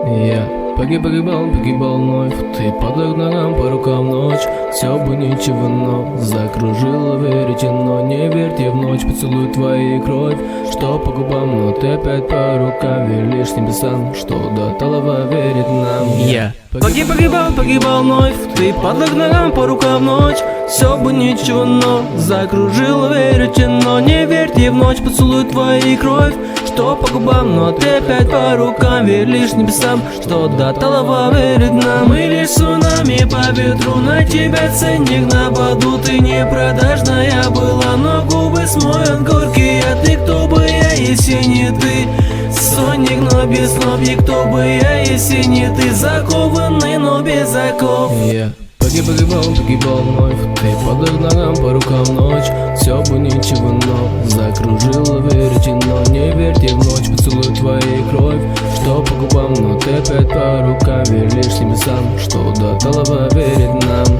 Я погибал вновь, ты под ногам по рукам ночь. Все бы ничего, но закружило веретено. Не верьте в ночь, поцелуй твоей кровь, что по губам, но ты опять по рукам велишь небесам, что до талого верит нам. Я погибал вновь, ты под ногам по рукам ночь. Все бы ничего, но закружило веретено. Не верьте в ночь, поцелуй твоей кровь, что по губам, но ты опять по рукам велишь небесам, что до талого верит нам. Мы лишь цунами по ветру, на тебя ценник нападу. Ты не продажная была, но губы смоют горькие. Ты кто бы я, если не ты? Сонник, но без кнопки. Кто бы я, если не ты? Закованный, но без оков. Я погибал вновь, ты под ногам по рукам ночь. Все бы ничего, но закружило веретено. Не верьте в ночь, поцелуй твоей кровь, что по губам, но ты опять по рукам велишь небесам, что до талого верит нам.